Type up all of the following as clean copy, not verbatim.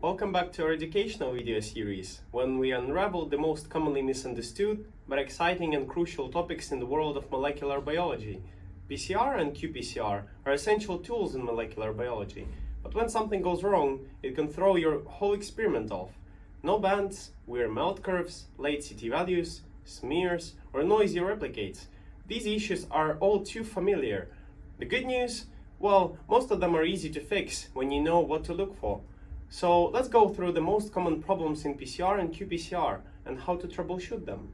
Welcome back to our educational video series, when we unravel the most commonly misunderstood but exciting and crucial topics in the world of molecular biology. PCR and qPCR are essential tools in molecular biology, but when something goes wrong, it can throw your whole experiment off. No bands, weird melt curves, late CT values, smears, or noisy replicates. These issues are all too familiar. The good news? Well, most of them are easy to fix when you know what to look for. So let's go through the most common problems in PCR and qPCR and how to troubleshoot them.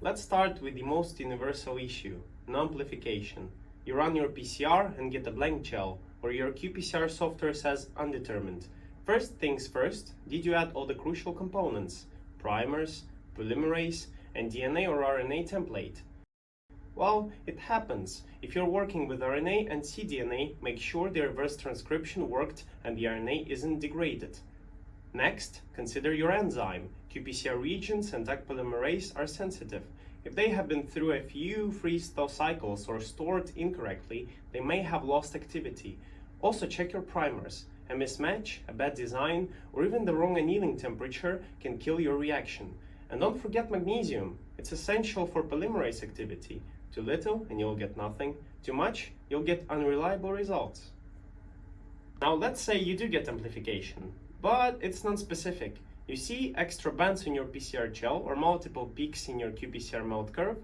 Let's start with the most universal issue, amplification. You run your PCR and get a blank gel, or your qPCR software says undetermined. First things first, did you add all the crucial components? Primers, polymerase, and DNA or RNA template? Well, it happens. If you're working with RNA and cDNA, make sure the reverse transcription worked and the RNA isn't degraded. Next, consider your enzyme. qPCR reagents and Taq polymerase are sensitive. If they have been through a few freeze-thaw cycles or stored incorrectly, they may have lost activity. Also check your primers. A mismatch, a bad design, or even the wrong annealing temperature can kill your reaction. And don't forget magnesium. It's essential for polymerase activity. Too little and you'll get nothing. Too much, you'll get unreliable results. Now let's say you do get amplification, but it's non-specific. You see extra bands in your PCR gel or multiple peaks in your qPCR melt curve?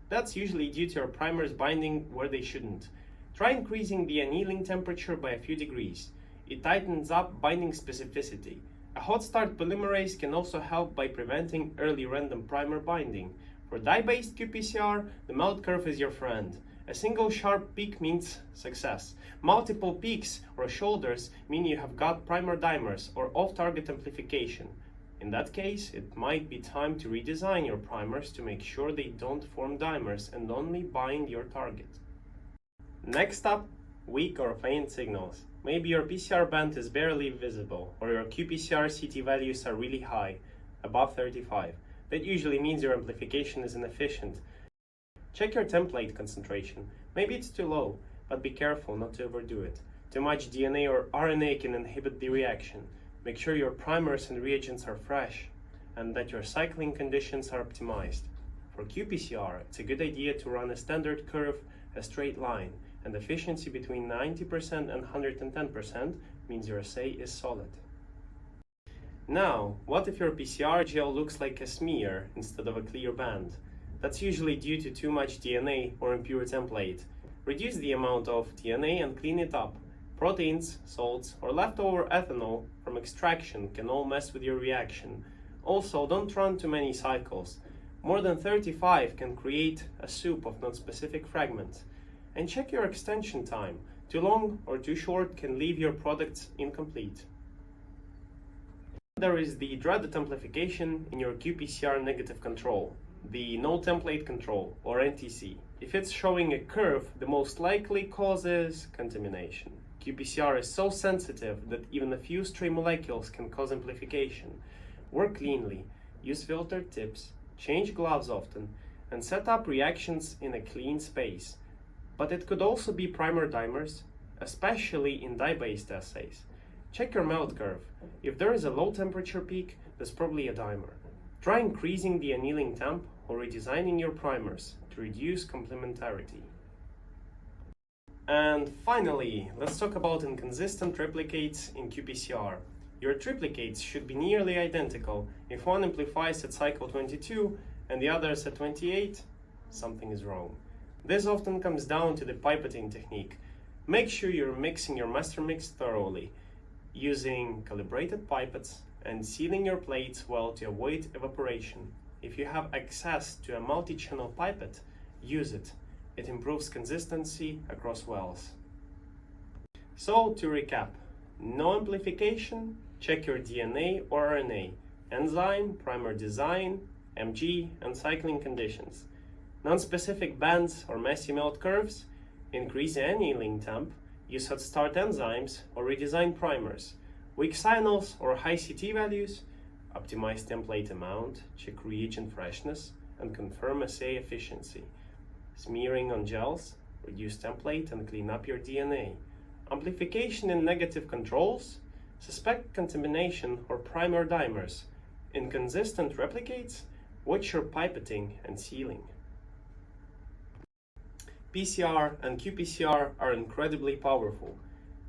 That's usually due to your primers binding where they shouldn't. Try increasing the annealing temperature by a few degrees. It tightens up binding specificity. A hot start polymerase can also help by preventing early random primer binding. For dye-based qPCR, the melt curve is your friend. A single sharp peak means success. Multiple peaks or shoulders mean you have got primer dimers or off-target amplification. In that case, it might be time to redesign your primers to make sure they don't form dimers and only bind your target. Next up, weak or faint signals. Maybe your PCR band is barely visible, or your qPCR CT values are really high, above 35. That usually means your amplification is inefficient. Check your template concentration. Maybe it's too low, but be careful not to overdo it. Too much DNA or RNA can inhibit the reaction. Make sure your primers and reagents are fresh, and that your cycling conditions are optimized. For qPCR, it's a good idea to run a standard curve, a straight line, and efficiency between 90% and 110% means your assay is solid. Now, what if your PCR gel looks like a smear instead of a clear band? That's usually due to too much DNA or impure template. Reduce the amount of DNA and clean it up. Proteins, salts, or leftover ethanol from extraction can all mess with your reaction. Also, don't run too many cycles. More than 35 can create a soup of non-specific fragments. And check your extension time. Too long or too short can leave your products incomplete. There is the dreaded amplification in your qPCR negative control, the no template control, or NTC. If it's showing a curve, the most likely cause is contamination. qPCR is so sensitive that even a few stray molecules can cause amplification. Work cleanly, use filtered tips, change gloves often, and set up reactions in a clean space. But it could also be primer dimers, especially in dye-based assays. Check your melt curve. If there is a low temperature peak, that's probably a dimer. Try increasing the annealing temp or redesigning your primers to reduce complementarity. And finally, let's talk about inconsistent replicates in qPCR. Your triplicates should be nearly identical. If one amplifies at cycle 22 and the other is at 28, something is wrong. This often comes down to the pipetting technique. Make sure you're mixing your master mix thoroughly, using calibrated pipettes and sealing your plates well to avoid evaporation. If you have access to a multi-channel pipette, use it. It improves consistency across wells. So to recap, no amplification, check your DNA or RNA, enzyme, primer design, MG, and cycling conditions. Non-specific bands or messy melt curves, increase annealing temp, use hot start enzymes or redesign primers. Weak signals or high CT values, optimize template amount, check reagent freshness, and confirm assay efficiency. Smearing on gels, reduce template and clean up your DNA. Amplification in negative controls, Suspect contamination or primer dimers. Inconsistent replicates? Watch your pipetting and sealing. PCR and qPCR are incredibly powerful,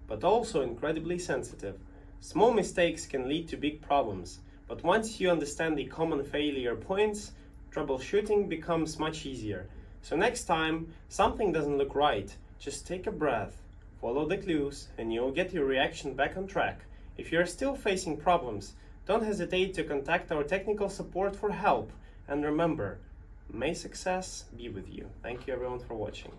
but also incredibly sensitive. Small mistakes can lead to big problems, but once you understand the common failure points, troubleshooting becomes much easier. So next time something doesn't look right, just take a breath, follow the clues, and you'll get your reaction back on track. If you're still facing problems, don't hesitate to contact our technical support for help. And remember, may success be with you. Thank you everyone for watching.